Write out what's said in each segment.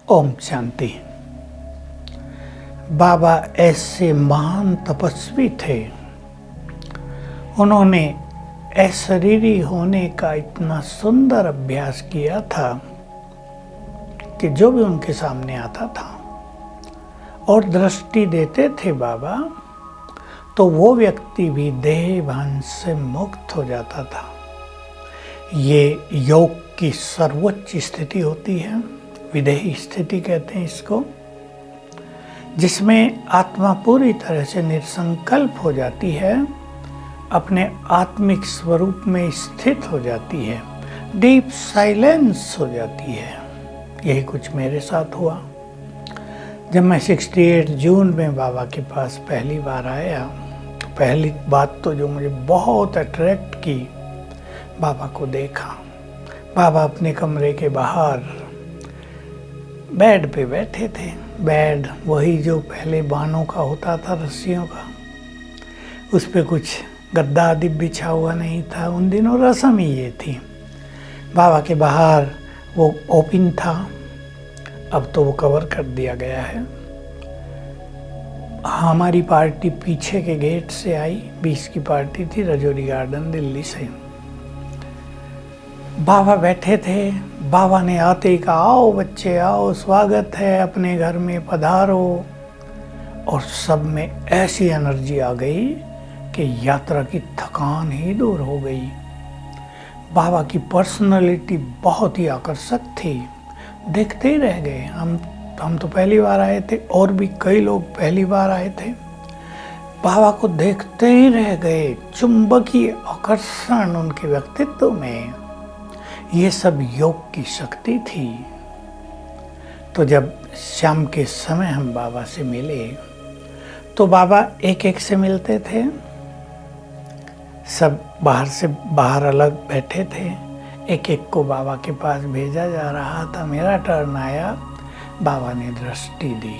ओम शांति। बाबा ऐसे महान तपस्वी थे, उन्होंने अशरीरी होने का इतना सुंदर अभ्यास किया था कि जो भी उनके सामने आता था और दृष्टि देते थे बाबा, तो वो व्यक्ति भी देह भान से मुक्त हो जाता था। ये योग की सर्वोच्च स्थिति होती है, विदेही स्थिति कहते हैं इसको, जिसमें आत्मा पूरी तरह से निसंकल्प हो जाती है, अपने आत्मिक स्वरूप में स्थित हो जाती है, डीप साइलेंस हो जाती है। यही कुछ मेरे साथ हुआ जब मैं 68 जून में बाबा के पास पहली बार आया। तो पहली बात तो जो मुझे बहुत अट्रैक्ट की, बाबा को देखा। बाबा अपने कमरे के बाहर बेड पे बैठे थे। बेड वही जो पहले बानों का होता था, रस्सियों का, उस पे कुछ गद्दा आदि बिछा हुआ नहीं था। उन दिनों रस्म ही ये थी। बाबा के बाहर वो ओपन था, अब तो वो कवर कर दिया गया है। हमारी पार्टी पीछे के गेट से आई, 20 की पार्टी थी, रजौरी गार्डन दिल्ली से। बाबा बैठे थे। बाबा ने आते ही कहा, आओ बच्चे आओ, स्वागत है, अपने घर में पधारो। और सब में ऐसी एनर्जी आ गई कि यात्रा की थकान ही दूर हो गई। बाबा की पर्सनालिटी बहुत ही आकर्षक थी, देखते ही रह गए। हम तो पहली बार आए थे, और भी कई लोग पहली बार आए थे। बाबा को देखते ही रह गए, चुंबकीय आकर्षण उनके व्यक्तित्व में। ये सब योग की शक्ति थी। तो जब शाम के समय हम बाबा से मिले, तो बाबा एक एक से मिलते थे। सब बाहर अलग बैठे थे। एक एक को बाबा के पास भेजा जा रहा था। मेरा टर्न आया, बाबा ने दृष्टि दी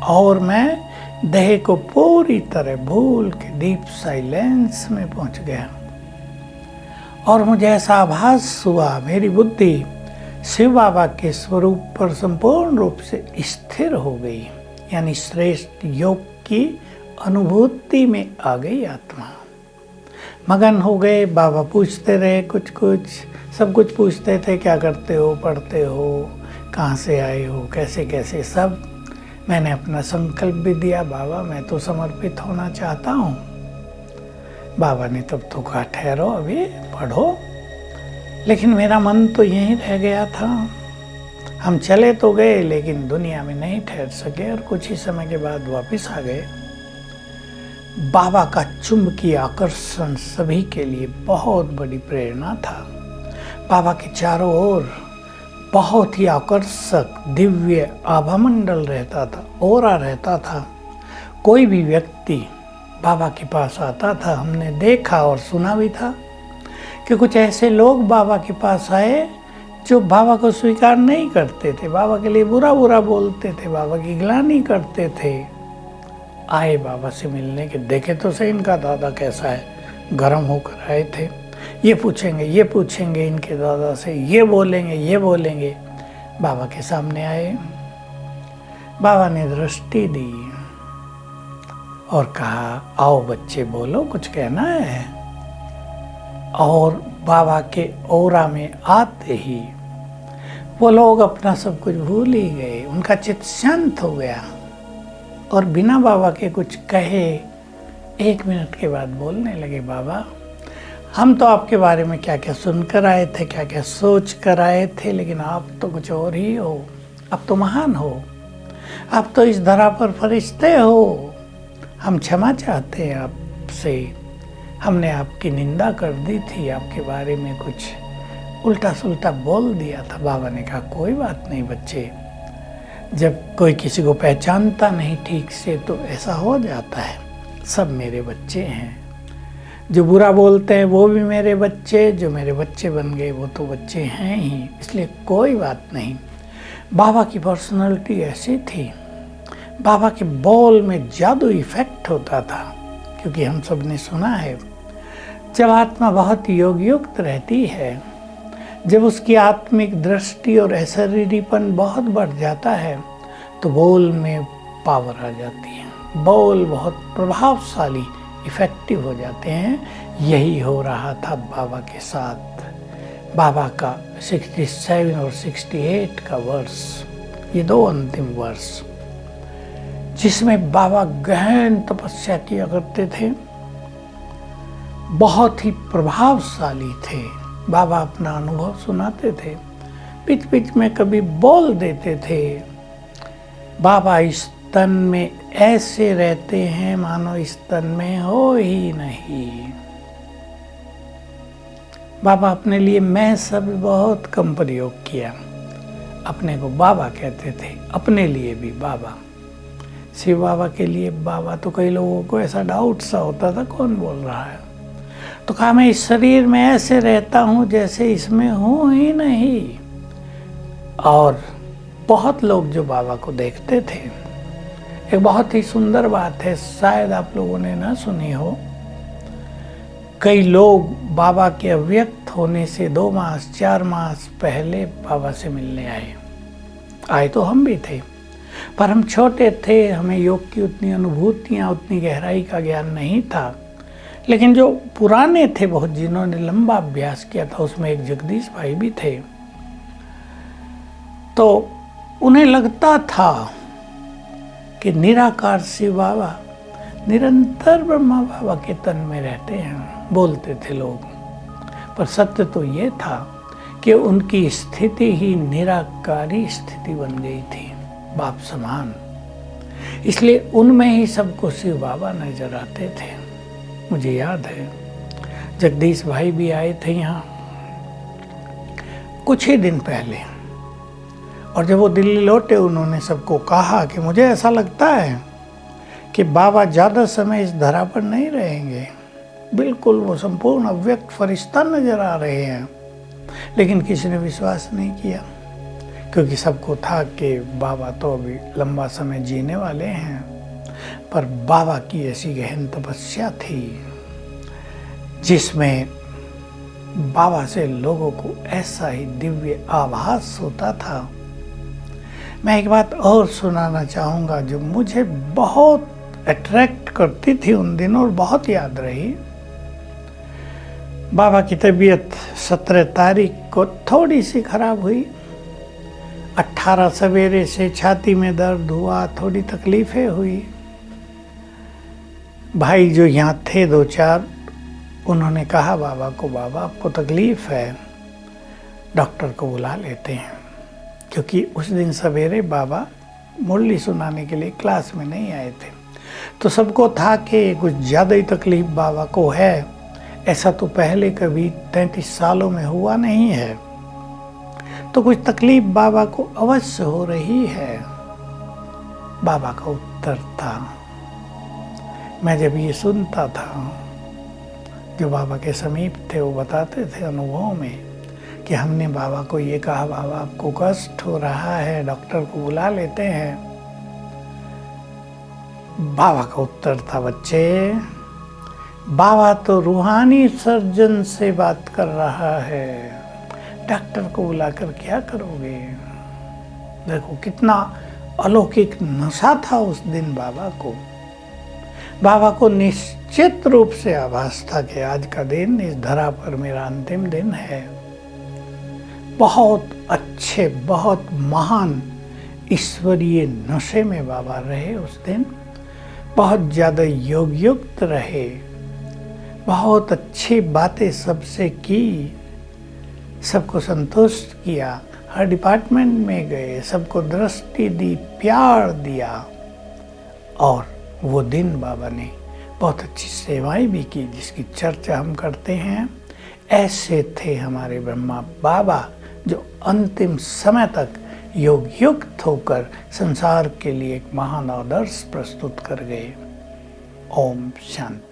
और मैं देह को पूरी तरह भूल के डीप साइलेंस में पहुंच गया। और मुझे ऐसा आभास हुआ, मेरी बुद्धि शिव बाबा के स्वरूप पर संपूर्ण रूप से स्थिर हो गई, यानी श्रेष्ठ योग की अनुभूति में आ गई आत्मा। मगन हो गए। बाबा पूछते रहे कुछ सब कुछ पूछते थे, क्या करते हो, पढ़ते हो, कहाँ से आए हो, कैसे कैसे सब। मैंने अपना संकल्प भी दिया, बाबा मैं तो समर्पित होना चाहता हूँ। बाबा ने तब तो कहा, ठहरो अभी पढ़ो। लेकिन मेरा मन तो यहीं रह गया था। हम चले तो गए, लेकिन दुनिया में नहीं ठहर सके और कुछ ही समय के बाद वापस आ गए। बाबा का चुंबकीय आकर्षण सभी के लिए बहुत बड़ी प्रेरणा था। बाबा के चारों ओर बहुत ही आकर्षक दिव्य आभामंडल रहता था, ऑरा रहता था। कोई भी व्यक्ति बाबा के पास आता था, हमने देखा और सुना भी था कि कुछ ऐसे लोग बाबा के पास आए जो बाबा को स्वीकार नहीं करते थे, बाबा के लिए बुरा बुरा बोलते थे, बाबा की ग्लानि करते थे। आए बाबा से मिलने के, देखे तो सही इनका दादा कैसा है, गर्म होकर आए थे। ये पूछेंगे इनके दादा से, ये बोलेंगे। बाबा के सामने आए। बाबा ने दृष्टि दी और कहा, आओ बच्चे बोलो, कुछ कहना है। और बाबा के ऑरा में आते ही वो लोग अपना सब कुछ भूल ही गए। उनका चित्त शांत हो गया और बिना बाबा के कुछ कहे 1 मिनट के बाद बोलने लगे, बाबा हम तो आपके बारे में क्या क्या सुनकर आए थे, क्या क्या सोच कर आए थे, लेकिन आप तो कुछ और ही हो। आप तो महान हो, आप तो इस धरा पर फरिश्ते हो। हम क्षमा चाहते हैं आपसे, हमने आपकी निंदा कर दी थी, आपके बारे में कुछ उल्टा सुल्टा बोल दिया था। बाबा ने कहा, कोई बात नहीं बच्चे, जब कोई किसी को पहचानता नहीं ठीक से तो ऐसा हो जाता है। सब मेरे बच्चे हैं, जो बुरा बोलते हैं वो भी मेरे बच्चे, जो मेरे बच्चे बन गए वो तो बच्चे हैं ही, इसलिए कोई बात नहीं। बाबा की पर्सनालिटी ऐसी थी। बाबा के बोल में जादू इफेक्ट होता था, क्योंकि हम सब ने सुना है, जब आत्मा बहुत योग युक्त रहती है, जब उसकी आत्मिक दृष्टि और अशरीरीपन बहुत बढ़ जाता है तो बोल में पावर आ जाती है, बोल बहुत प्रभावशाली इफेक्टिव हो जाते हैं। यही हो रहा था बाबा के साथ। बाबा का 67 और 68 का वर्ष, ये 2 अंतिम वर्ष जिसमें बाबा गहन तपस्या किया करते थे, बहुत ही प्रभावशाली थे। बाबा अपना अनुभव सुनाते थे, बीच बीच में कभी बोल देते थे। बाबा इस तन में ऐसे रहते हैं मानो इस तन में हो ही नहीं। बाबा अपने लिए मैं शब्द बहुत कम प्रयोग किया, अपने को बाबा कहते थे, अपने लिए भी बाबा। शिव बाबा के लिए बाबा तो कई लोगों को ऐसा डाउट सा होता था कौन बोल रहा है, तो कहा मैं इस शरीर में ऐसे रहता हूँ जैसे इसमें हूँ ही नहीं। और बहुत लोग जो बाबा को देखते थे, एक बहुत ही सुंदर बात है, शायद आप लोगों ने ना सुनी हो, कई लोग बाबा के अव्यक्त होने से 2 मास 4 मास पहले बाबा से मिलने आए तो हम भी थे, पर हम छोटे थे, हमें योग की उतनी अनुभूतियाँ, उतनी गहराई का ज्ञान नहीं था। लेकिन जो पुराने थे बहुत, जिन्होंने लंबा अभ्यास किया था, उसमें एक जगदीश भाई भी थे, तो उन्हें लगता था कि निराकार शिव बाबा निरंतर ब्रह्मा बाबा के तन में रहते हैं, बोलते थे लोग। पर सत्य तो ये था कि उनकी स्थिति ही निराकारी स्थिति बन गई थी, बाप समान। इसलिए उनमें ही सबको शिव बाबा नजर आते थे। मुझे याद है जगदीश भाई भी आए थे यहाँ कुछ ही दिन पहले, और जब वो दिल्ली लौटे उन्होंने सबको कहा कि मुझे ऐसा लगता है कि बाबा ज़्यादा समय इस धरा पर नहीं रहेंगे, बिल्कुल वो संपूर्ण अव्यक्त फरिश्ता नजर आ रहे हैं। लेकिन किसी ने विश्वास नहीं किया, क्योंकि सबको था कि बाबा तो अभी लंबा समय जीने वाले हैं। पर बाबा की ऐसी गहन तपस्या थी जिसमें बाबा से लोगों को ऐसा ही दिव्य आभास होता था। मैं एक बात और सुनाना चाहूँगा जो मुझे बहुत अट्रैक्ट करती थी उन दिनों और बहुत याद रही। बाबा की तबीयत 17 तारीख को थोड़ी सी खराब हुई। 18 सवेरे से छाती में दर्द हुआ, थोड़ी तकलीफें हुई। भाई जो यहाँ थे 2-4, उन्होंने कहा बाबा को, बाबा आपको तकलीफ है, डॉक्टर को बुला लेते हैं। क्योंकि उस दिन सवेरे बाबा मुरली सुनाने के लिए क्लास में नहीं आए थे, तो सबको था कि कुछ ज़्यादा ही तकलीफ बाबा को है। ऐसा तो पहले कभी 33 सालों में हुआ नहीं है, तो कुछ तकलीफ बाबा को अवश्य हो रही है। बाबा का उत्तर था, मैं जब ये सुनता था, जो बाबा के समीप थे वो बताते थे अनुभव में कि हमने बाबा को ये कहा, बाबा आपको कष्ट हो रहा है, डॉक्टर को बुला लेते हैं। बाबा का उत्तर था, बच्चे बाबा तो रूहानी सर्जन से बात कर रहा है, डॉक्टर को बुलाकर क्या करोगे। देखो कितना अलौकिक नशा था उस दिन बाबा को। बाबा को निश्चित रूप से आभास था कि आज का दिन इस धरा पर मेरा अंतिम दिन है। बहुत अच्छे, बहुत महान ईश्वरीय नशे में बाबा रहे उस दिन, बहुत ज़्यादा योग युक्त रहे, बहुत अच्छी बातें सबसे की, सबको संतुष्ट किया, हर डिपार्टमेंट में गए, सबको दृष्टि दी, प्यार दिया। और वो दिन बाबा ने बहुत अच्छी सेवाएं भी की जिसकी चर्चा हम करते हैं। ऐसे थे हमारे ब्रह्मा बाबा जो अंतिम समय तक योग युक्त होकर संसार के लिए एक महान आदर्श प्रस्तुत कर गए। ओम शांति।